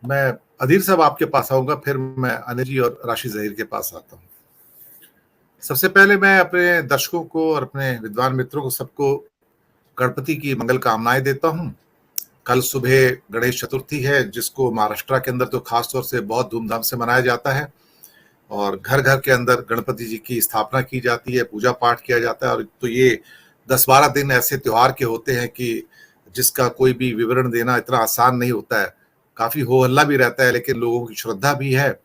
मैं अधीर साहब आपके पास आऊंगा, फिर मैं अनिल जी और राशि जहीर के पास आता हूँ। सबसे पहले मैं अपने दर्शकों को और अपने विद्वान मित्रों को सबको गणपति की मंगल कामनाएं देता हूँ। कल सुबह गणेश चतुर्थी है, जिसको महाराष्ट्र के अंदर तो खास तौर से बहुत धूमधाम से मनाया जाता है और घर घर के अंदर गणपति जी की स्थापना की जाती है, पूजा पाठ किया जाता है। और तो ये 10-12 दिन ऐसे त्योहार के होते हैं कि जिसका कोई भी विवरण देना इतना आसान नहीं होता है। काफी हो हल्ला भी रहता है, लेकिन लोगों की श्रद्धा भी है।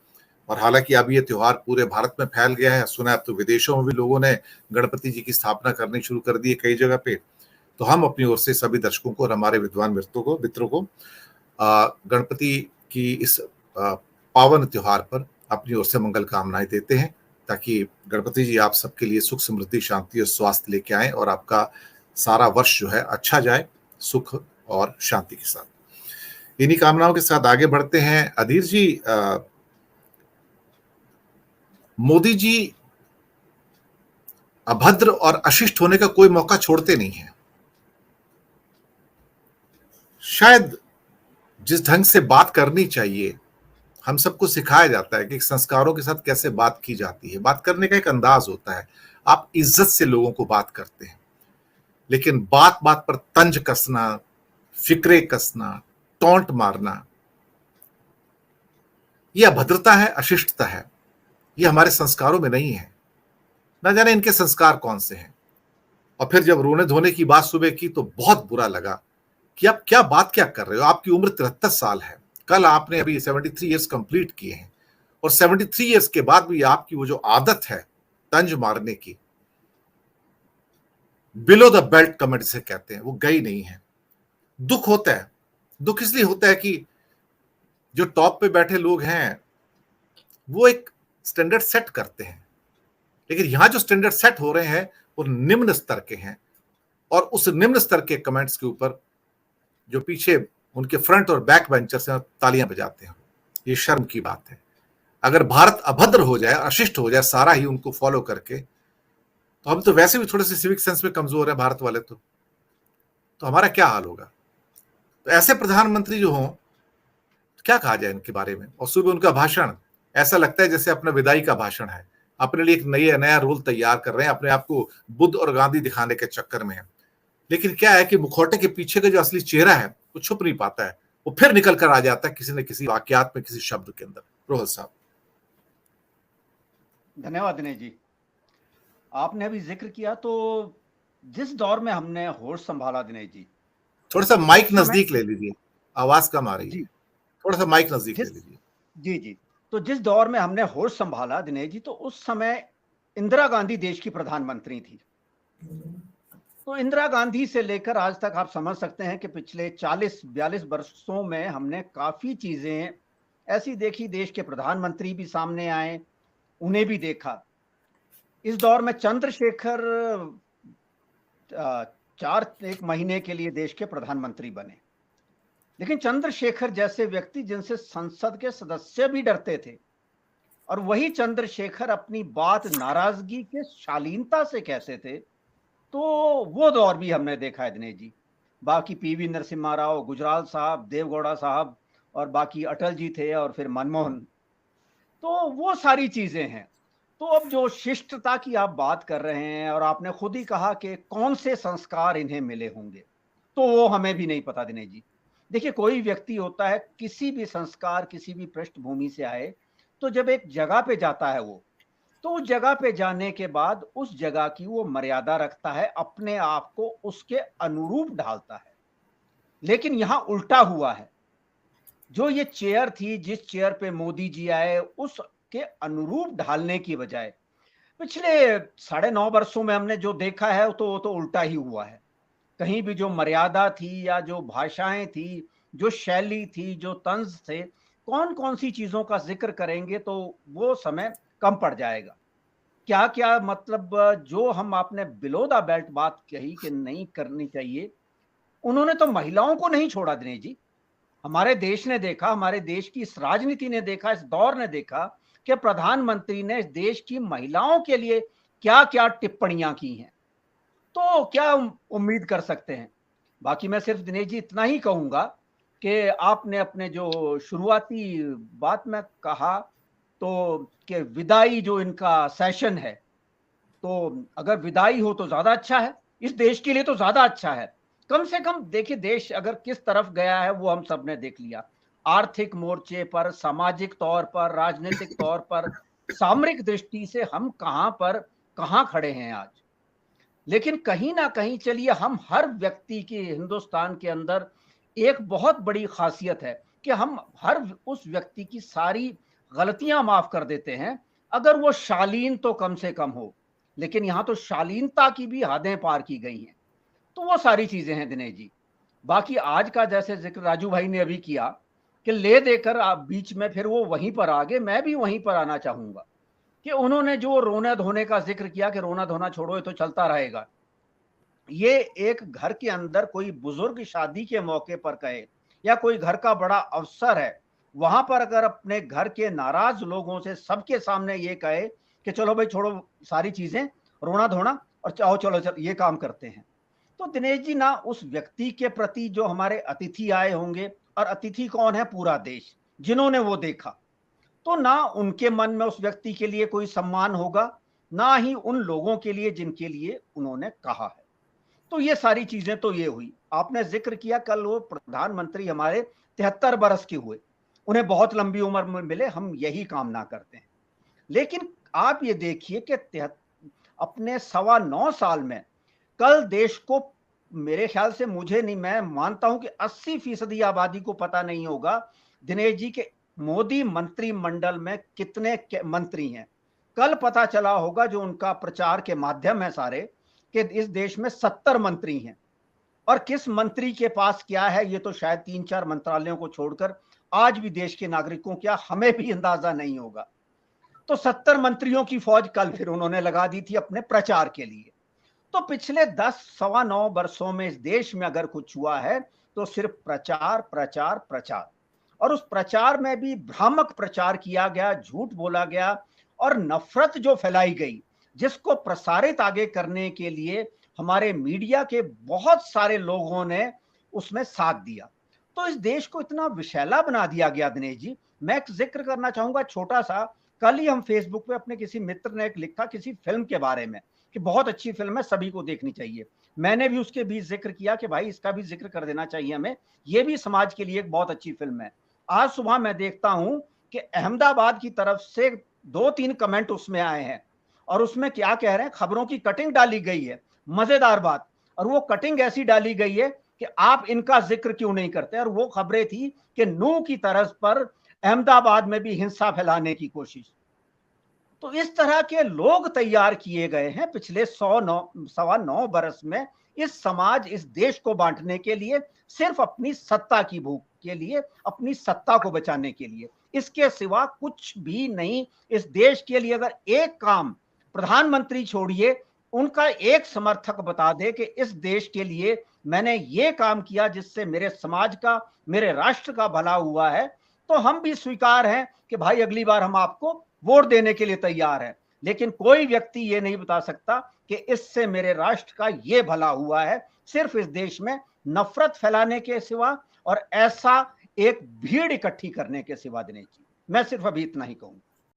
और हालांकि अब ये त्योहार पूरे भारत में फैल गया है, सुना अब तो विदेशों में भी लोगों ने गणपति जी की स्थापना करनी शुरू कर दी है कई जगह पे। तो हम अपनी ओर से सभी दर्शकों को और हमारे विद्वान मित्रों को गणपति की इस पावन त्योहार पर अपनी ओर से मंगल कामनाएं देते हैं, ताकि गणपति जी आप सबके लिए सुख, समृद्धि, शांति और स्वास्थ्य लेके आए और आपका सारा वर्ष जो है अच्छा जाए, सुख और शांति के साथ। इन्हीं कामनाओं के साथ आगे बढ़ते हैं। अधीर जी, मोदी जी अभद्र और अशिष्ट होने का कोई मौका छोड़ते नहीं है। शायद जिस ढंग से बात करनी चाहिए, हम सबको सिखाया जाता है कि संस्कारों के साथ कैसे बात की जाती है। बात करने का एक अंदाज होता है, आप इज्जत से लोगों को बात करते हैं, लेकिन बात बात पर तंज कसना, फिक्रे कसना, टोंट मारना, यह अभद्रता है, अशिष्टता है। यह हमारे संस्कारों में नहीं है। न जाने इनके संस्कार कौन से हैं। और फिर जब रोने धोने की बात सुबह की तो बहुत बुरा लगा कि आप क्या कर रहे हो। आपकी उम्र 73 साल है, कल आपने अभी 73 ईयर्स कंप्लीट किए हैं, और 73 ईयर्स के बाद भी आपकी वो जो आदत है तंज मारने की, बिलो द बेल्ट कमेंट से कहते हैं, वो गई नहीं है। दुख होता है। दुख इसलिए होता है कि जो टॉप पे बैठे लोग हैं वो एक स्टैंडर्ड सेट करते हैं, लेकिन यहां जो स्टैंडर्ड सेट हो रहे हैं वो निम्न स्तर के हैं। और उस निम्न स्तर के कमेंट्स के ऊपर जो पीछे उनके फ्रंट और बैक बेंचर्स हैं तालियां बजाते हैं। ये शर्म की बात है। अगर भारत अभद्र हो जाए, अशिष्ट हो जाए सारा ही उनको फॉलो करके, तो हम तो वैसे भी थोड़े से सिविक सेंस में कमजोर है भारत वाले, तो हमारा क्या हाल होगा। तो ऐसे प्रधानमंत्री जो हों, तो क्या कहा जाए इनके बारे में। और सुबह उनका भाषण ऐसा लगता है जैसे अपना विदाई का भाषण है। अपने लिए एक नया रोल तैयार कर रहे हैं, अपने आप को बुद्ध और गांधी दिखाने के चक्कर में है। लेकिन क्या है कि मुखौटे के पीछे का जो असली चेहरा है वो छुप नहीं पाता है, वो फिर निकल कर आ जाता है किसी न किसी वाक्यात में, किसी शब्द के अंदर। रोहल साहब। धन्यवाद दिनेश जी। आपने अभी जिक्र किया, तो जिस दौर में हमने होश संभाला दिनेश जी, थोड़ा सा माइक नजदीक ले लीजिए, आवाज कम आ रही है। जी थोड़ा सा माइक नजदीक ले जिस लीजिए। जी जी तो जिस दौर में हमने होश संभाला दिनेश जी, तो उस समय इंदिरा गांधी देश की प्रधानमंत्री थी। तो इंदिरा गांधी से लेकर आज तक आप समझ सकते हैं कि पिछले 40-42 वर्षों में हमने काफी चीजें ऐसी देखी, देश के प्रधानमंत्री भी सामने आए, उन्हें भी देखा। इस दौर में चंद्रशेखर 1 महीने के लिए देश के प्रधानमंत्री बने, लेकिन चंद्रशेखर जैसे व्यक्ति जिनसे संसद के सदस्य भी डरते थे, और वही चंद्रशेखर अपनी बात नाराजगी के शालीनता से कहते थे, तो वो दौर भी हमने देखा है दिनेश जी। बाकी पीवी नरसिम्हा राव, गुजराल साहब, देवगौड़ा साहब, और बाकी अटल जी थे, और फिर मनमोहन। तो वो सारी चीजें हैं। तो अब जो शिष्टता की आप बात कर रहे हैं, और आपने खुद ही कहा कि कौन से संस्कार इन्हें मिले होंगे, तो वो हमें भी नहीं पता दिनेश जी। देखिए, कोई व्यक्ति होता है, किसी भी संस्कार, किसी भी पृष्ठभूमि से आए, तो जब एक जगह पे जाता है वो, तो उस जगह पे जाने के बाद उस जगह की वो मर्यादा रखता है, अपने आप को उसके अनुरूप ढालता है। लेकिन यहां उल्टा हुआ है। जो ये चेयर थी, जिस चेयर पे मोदी जी आए, उसके अनुरूप ढालने की बजाय पिछले 9.5 वर्षों में हमने जो देखा है, तो वो तो उल्टा ही हुआ है। कहीं भी जो मर्यादा थी, या जो भाषाएं थी, जो शैली थी, जो तंज थे, कौन कौन सी चीजों का जिक्र करेंगे तो वो समय कम पड़ जाएगा। क्या क्या मतलब, जो हम आपने बिलो द बेल्ट बात कही कि नहीं करनी चाहिए, उन्होंने तो महिलाओं को नहीं छोड़ा दिनेश जी। हमारे देश ने देखा, हमारे देश की इस राजनीति ने देखा, इस दौर ने देखा कि प्रधानमंत्री ने इस देश की महिलाओं के लिए क्या क्या टिप्पणियां की हैं। तो क्या उम्मीद कर सकते हैं। बाकी मैं सिर्फ दिनेश जी इतना ही कहूंगा कि आपने अपने जो शुरुआती बात में कहा तो कि विदाई जो इनका सेशन है, तो अगर विदाई हो तो ज्यादा अच्छा है, इस देश के लिए तो ज्यादा अच्छा है। कम से कम देखिए देश अगर किस तरफ गया है वो हम सब ने देख लिया। आर्थिक मोर्चे पर, सामाजिक तौर पर, राजनीतिक तौर पर, सामरिक दृष्टि से हम कहां खड़े हैं आज। लेकिन कहीं ना कहीं चलिए हम हर व्यक्ति की हिंदुस्तान के अंदर एक बहुत बड़ी खासियत है कि हम हर उस व्यक्ति की सारी गलतियां माफ कर देते हैं, अगर वो शालीन तो कम से कम हो। लेकिन यहां तो शालीनता की भी हदें पार की गई हैं। तो वो सारी चीजें हैं दिनेश जी। बाकी आज का जैसे जिक्र राजू भाई ने अभी किया कि ले देकर आप बीच में फिर वो वहीं पर आ गए, मैं भी वहीं पर आना चाहूंगा कि उन्होंने जो रोने धोने का जिक्र किया कि रोना धोना छोड़ो ये तो चलता रहेगा। ये एक घर के अंदर कोई बुजुर्ग शादी के मौके पर कहे या कोई घर का बड़ा अवसर है, वहां पर अगर अपने घर के नाराज लोगों से सबके सामने ये कहे कि चलो भाई छोड़ो सारी चीजें, रोना धोना, और चाहो चलो ये काम करते हैं। तो दिनेश जी ना उस व्यक्ति के प्रति जो हमारे अतिथि आए होंगे, और अतिथि कौन है? पूरा देश, जिन्होंने वो देखा, तो ना उनके मन में उस व्यक्ति के लिए कोई सम्मान होगा, ना ही उन लोगों के लिए जिनके लिए उन्होंने कहा है। तो ये सारी चीजें तो ये हुई। आपने जिक्र किया कल वो प्रधानमंत्री हमारे 73 बरस के हुए, उन्हें बहुत लंबी उम्र में मिले, हम यही कामना करते हैं। लेकिन आप ये देखिए कि अपने 9.25 साल में कल देश को, मेरे ख्याल से, मुझे नहीं, मैं मानता हूं कि 80% आबादी को पता नहीं होगा दिनेश जी के मोदी मंत्रिमंडल में कितने मंत्री हैं। कल पता चला होगा जो उनका प्रचार के माध्यम है सारे, कि इस देश में 70 मंत्री हैं। और किस मंत्री के पास क्या है ये तो शायद 3-4 मंत्रालयों को छोड़कर आज भी देश के नागरिकों क्या हमें भी अंदाजा नहीं होगा। तो 70 मंत्रियों की फौज कल फिर उन्होंने लगा दी थी अपने प्रचार के लिए। तो पिछले 10-9 वर्षों में इस देश में अगर कुछ हुआ है तो सिर्फ प्रचार प्रचार प्रचार, और उस प्रचार में भी भ्रामक प्रचार किया गया, झूठ बोला गया, और नफरत जो फैलाई गई, जिसको प्रसारित आगे करने के लिए हमारे मीडिया के बहुत सारे लोगों ने उसमें साथ दिया। तो इस देश को इतना विषैला बना दिया गया दिनेश जी। मैं एक जिक्र करना चाहूंगा छोटा सा। कल ही हम फेसबुक पे अपने किसी मित्र ने एक लिखा किसी फिल्म के बारे में कि बहुत अच्छी फिल्म है, सभी को देखनी चाहिए। मैंने भी उसके बीच जिक्र किया कि भाई इसका भी जिक्र कर देना चाहिए हमें, ये भी समाज के लिए एक बहुत अच्छी फिल्म है। आज सुबह मैं देखता हूं कि अहमदाबाद की तरफ से 2-3 कमेंट उसमें आए हैं, और उसमें क्या कह रहे हैं, खबरों की कटिंग डाली गई है, मजेदार बात। और वो कटिंग ऐसी डाली गई है कि आप इनका जिक्र क्यों नहीं करते। और वो खबरें थी कि नूह की तर्ज पर अहमदाबाद में भी हिंसा फैलाने की कोशिश। तो इस तरह के लोग तैयार किए गए हैं पिछले 109 बरस में इस समाज, इस देश को बांटने के लिए, सिर्फ अपनी सत्ता की भूख के लिए, अपनी सत्ता को बचाने के लिए। इसके सिवा कुछ भी नहीं। इस देश के लिए अगर एक काम, प्रधानमंत्री छोड़िए, उनका एक समर्थक बता दे कि इस देश के लिए मैंने ये काम किया जिससे मेरे समाज का, मेरे राष्ट्र का भला हुआ है, तो हम भी स्वीकार हैं कि भाई अगली बार हम आपको वोट देने के लिए तैयार हैं। लेकिन कोई व्यक्ति ये नहीं बता सकता कि इससे मेरे राष्ट्र का ये भला हुआ है, सिर्फ इस देश में नफरत फैलाने के सिवा और ऐसा एक भीड़ इकट्ठी करने के सिवा। दिनेश जी, मैं सिर्फ अभी इतना ही कहूंगा।